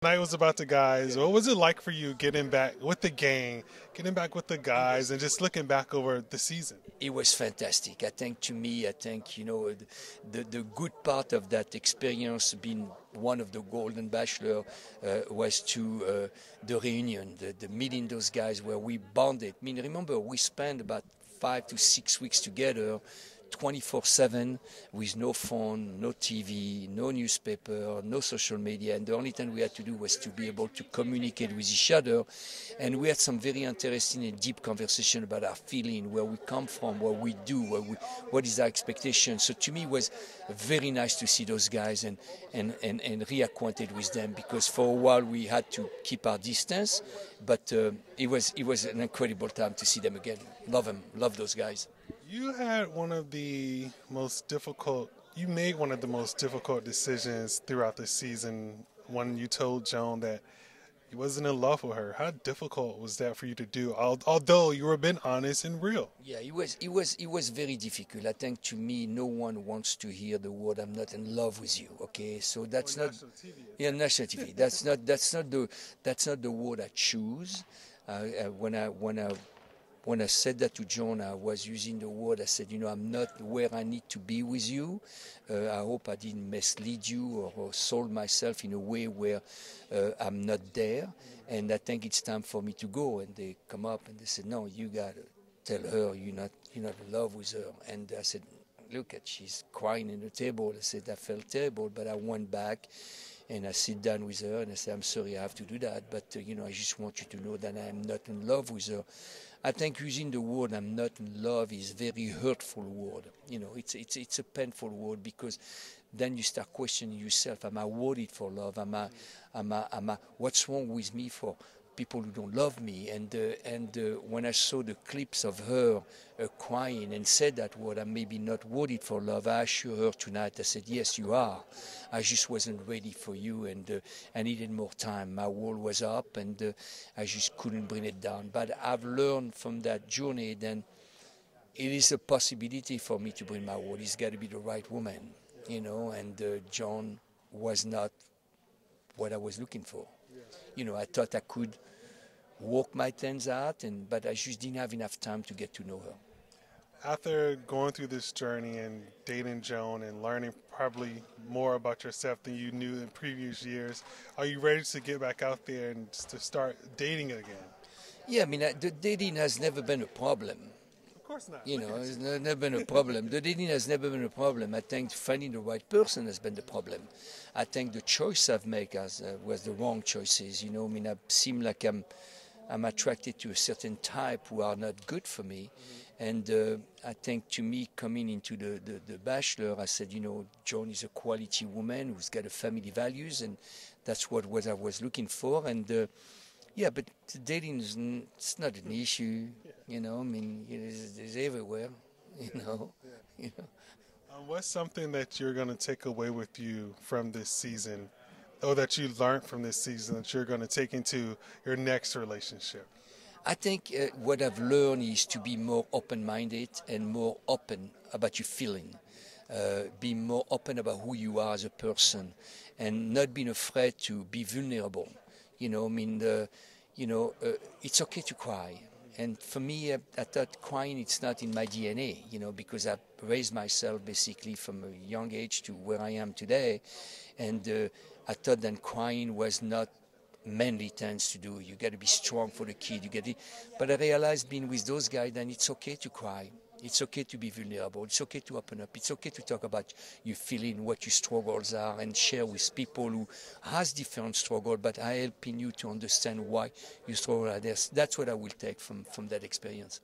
Night was about the guys. What was it like for you getting back with the gang, getting back with the guys, and just looking back over the season? It was fantastic. I think to me, I think, the good part of that experience, being one of the Golden Bachelor, was to the reunion, the meeting those guys where we bonded. I mean, remember, we spent about 5 to 6 weeks together, 24/7, with no phone, no TV, no newspaper, no social media, and the only thing we had to do was to be able to communicate with each other. And we had some very interesting and deep conversation about our feeling, where we come from, what we do, what is our expectation. So to me, it was very nice to see those guys and reacquainted with them, because for a while we had to keep our distance, but it was an incredible time to see them again. Love them, love those guys. You had one of the most difficult. You made one of the most difficult decisions throughout the season when you told Joan that he wasn't in love with her. How difficult was that for you to do? Although you were being honest and real. Yeah, it was very difficult. I think to me, no one wants to hear the word "I'm not in love with you." Okay, so that's not National TV. yeah, national TV. That's not the word I choose. When I said that to Joan, I was using the word, I said, I'm not where I need to be with you. I hope I didn't mislead you or sold myself in a way where I'm not there. And I think it's time for me to go. And they come up and they said, no, you got to tell her you're not in love with her. And I said, look, she's crying in the table. I said, I felt terrible, but I went back. And I sit down with her and I say, I'm sorry I have to do that, but I just want you to know that I'm not in love with her. I think using the word "I'm not in love" is a very hurtful word. It's a painful word, because then you start questioning yourself. Am I worthy for love? What's wrong with me for people who don't love me? And when I saw the clips of her crying and said that word, "I'm maybe not worthy for love," I assured her tonight, I said, yes, you are. I just wasn't ready for you, and I needed more time. My wall was up, and I just couldn't bring it down. But I've learned from that journey that it is a possibility for me to bring my wall. It's got to be the right woman, and Joan was not what I was looking for. I thought I could walk my things out, but I just didn't have enough time to get to know her. After going through this journey and dating Joan and learning probably more about yourself than you knew in previous years, are you ready to get back out there and to start dating again? Yeah, I mean, the dating has never been a problem. Of course not. It's never been a problem. The dating has never been a problem. I think finding the right person has been the problem. I think the choice I've made was the wrong choices. I seem like I'm attracted to a certain type who are not good for me. And I think to me, coming into the Bachelor, I said, Joan is a quality woman who's got a family values, and that's what I was looking for. And yeah, but dating it's not an issue, it's everywhere, What's something that you're going to take away with you from this season, or that you learned from this season that you're going to take into your next relationship? I think what I've learned is to be more open-minded and more open about your feeling. Be more open about who you are as a person, and not being afraid to be vulnerable. It's okay to cry. And for me, I thought crying, it's not in my DNA, because I raised myself basically from a young age to where I am today. And I thought that crying was not manly things to do. You got to be strong for the kid. But I realized being with those guys, then it's okay to cry. It's okay to be vulnerable. It's okay to open up. It's okay to talk about your feeling, what your struggles are, and share with people who has different struggles, but are helping you to understand why you struggle. That's what I will take from that experience.